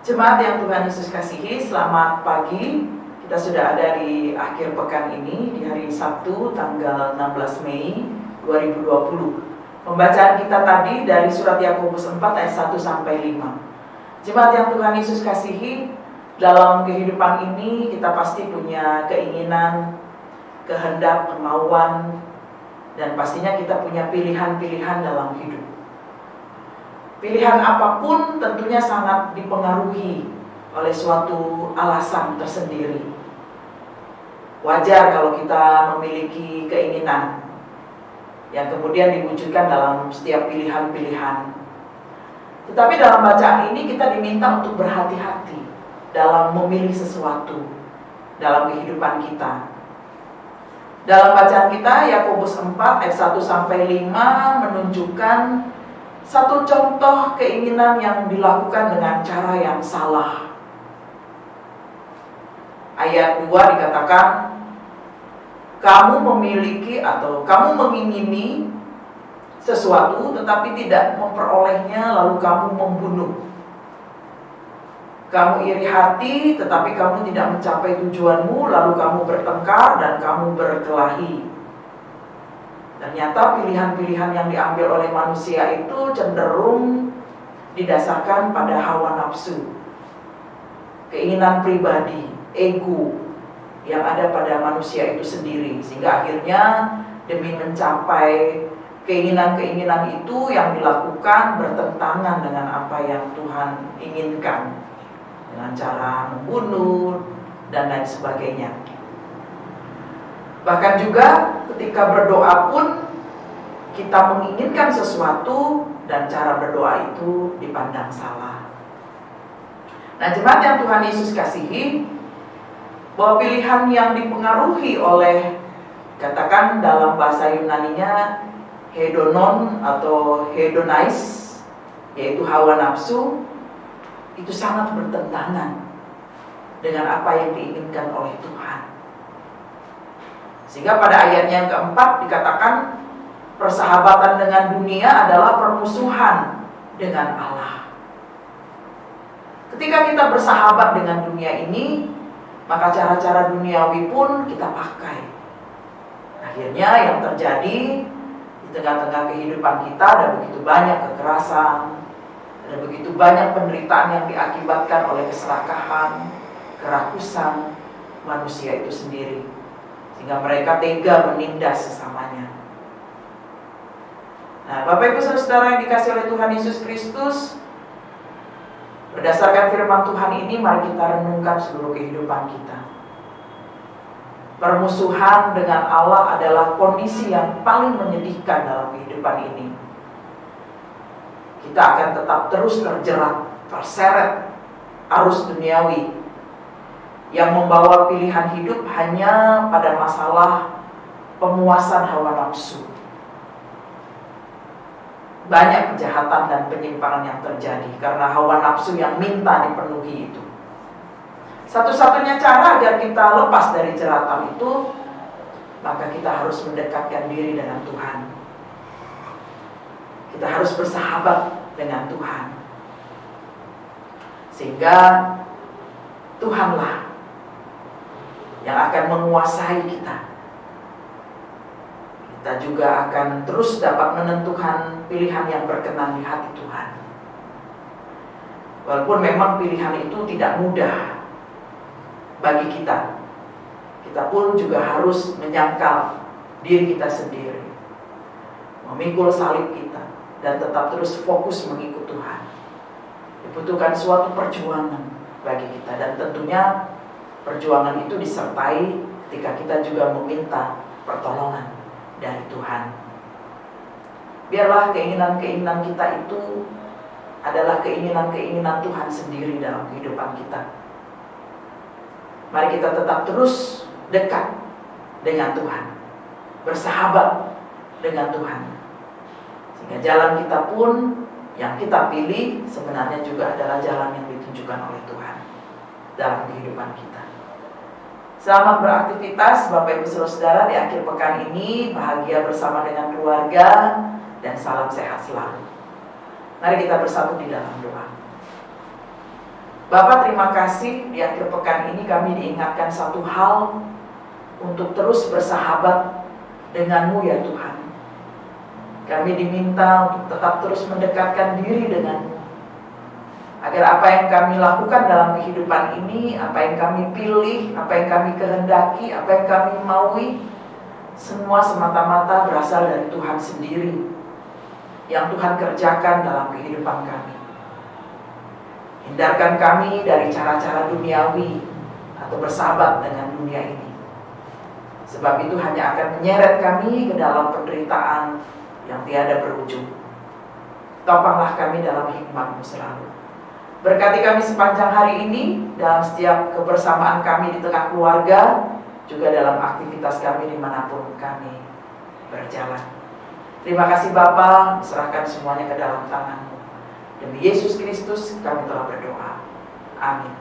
Jemaat yang Tuhan Yesus kasihi, selamat pagi. Kita sudah ada di akhir pekan ini, di hari Sabtu tanggal 16 Mei 2020. Pembacaan kita tadi dari surat Yakobus 4 ayat 1 sampai 5. Jemaat yang Tuhan Yesus kasihi, dalam kehidupan ini kita pasti punya keinginan, kehendak, kemauan, dan pastinya kita punya pilihan-pilihan dalam hidup. Pilihan apapun tentunya sangat dipengaruhi oleh suatu alasan tersendiri. Wajar kalau kita memiliki keinginan yang kemudian diwujudkan dalam setiap pilihan-pilihan. Tetapi dalam bacaan ini kita diminta untuk berhati-hati dalam memilih sesuatu dalam kehidupan kita. Dalam bacaan kita, Yakobus 4 ayat 1 sampai 5 menunjukkan satu contoh keinginan yang dilakukan dengan cara yang salah. Ayat 2 dikatakan, kamu memiliki atau kamu mengingini sesuatu tetapi tidak memperolehnya, lalu kamu membunuh. Kamu iri hati tetapi kamu tidak mencapai tujuanmu, lalu kamu bertengkar dan kamu berkelahi. Ternyata pilihan-pilihan yang diambil oleh manusia itu cenderung didasarkan pada hawa nafsu, keinginan pribadi, ego yang ada pada manusia itu sendiri. Sehingga akhirnya demi mencapai keinginan-keinginan itu yang dilakukan bertentangan dengan apa yang Tuhan inginkan, dengan cara membunuh dan lain sebagainya. Bahkan juga ketika berdoa pun kita menginginkan sesuatu dan cara berdoa itu dipandang salah. Nah, jemaat yang Tuhan Yesus kasihi, bahwa pilihan yang dipengaruhi oleh, katakan dalam bahasa Yunaninya hedonon atau hedonais, yaitu hawa nafsu, itu sangat bertentangan dengan apa yang diinginkan oleh Tuhan. Sehingga pada ayat yang keempat dikatakan persahabatan dengan dunia adalah permusuhan dengan Allah. Ketika kita bersahabat dengan dunia ini, maka cara-cara duniawi pun kita pakai. Akhirnya yang terjadi di tengah-tengah kehidupan kita ada begitu banyak kekerasan, ada begitu banyak penderitaan yang diakibatkan oleh keserakahan, kerakusan manusia itu sendiri, sehingga mereka tega menindas sesamanya. Nah, Bapak Ibu Saudara yang dikasihi oleh Tuhan Yesus Kristus, berdasarkan firman Tuhan ini, mari kita renungkan seluruh kehidupan kita. Permusuhan dengan Allah adalah kondisi yang paling menyedihkan dalam kehidupan ini. Kita akan tetap terus terjerat, terseret arus duniawi yang membawa pilihan hidup hanya pada masalah pemuasan hawa nafsu. Banyak kejahatan dan penyimpangan yang terjadi karena hawa nafsu yang minta dipenuhi itu. Satu-satunya cara agar kita lepas dari jeratan itu, maka kita harus mendekatkan diri dengan Tuhan. Kita harus bersahabat dengan Tuhan, sehingga Tuhanlah yang akan menguasai kita. Kita juga akan terus dapat menentukan pilihan yang berkenan di hati Tuhan. Walaupun memang pilihan itu tidak mudah bagi kita, kita pun juga harus menyangkal diri kita sendiri, memikul salib kita, dan tetap terus fokus mengikut Tuhan. Dibutuhkan suatu perjuangan bagi kita, dan tentunya perjuangan itu disertai ketika kita juga meminta pertolongan dari Tuhan. Biarlah keinginan-keinginan kita itu adalah keinginan-keinginan Tuhan sendiri dalam kehidupan kita. Mari kita tetap terus dekat dengan Tuhan, bersahabat dengan Tuhan, sehingga jalan kita pun yang kita pilih sebenarnya juga adalah jalan yang ditunjukkan oleh Tuhan dalam kehidupan kita. Selamat beraktivitas Bapak Ibu Saudara di akhir pekan ini. Bahagia bersama dengan keluarga dan salam sehat selalu. Mari kita bersatu di dalam doa. Bapak, terima kasih di akhir pekan ini kami diingatkan satu hal, untuk terus bersahabat dengan-Mu ya Tuhan. Kami diminta untuk tetap terus mendekatkan diri dengan-Mu, agar apa yang kami lakukan dalam kehidupan ini, apa yang kami pilih, apa yang kami kehendaki, apa yang kami maui, semua semata-mata berasal dari Tuhan sendiri, yang Tuhan kerjakan dalam kehidupan kami. Hindarkan kami dari cara-cara duniawi atau bersahabat dengan dunia ini, sebab itu hanya akan menyeret kami ke dalam penderitaan yang tiada berujung. Topanglah kami dalam hikmat-Mu selalu. Berkati kami sepanjang hari ini, dalam setiap kebersamaan kami di tengah keluarga, juga dalam aktivitas kami dimanapun kami berjalan. Terima kasih Bapa, serahkan semuanya ke dalam tangan-Mu. Demi Yesus Kristus kami telah berdoa. Amin.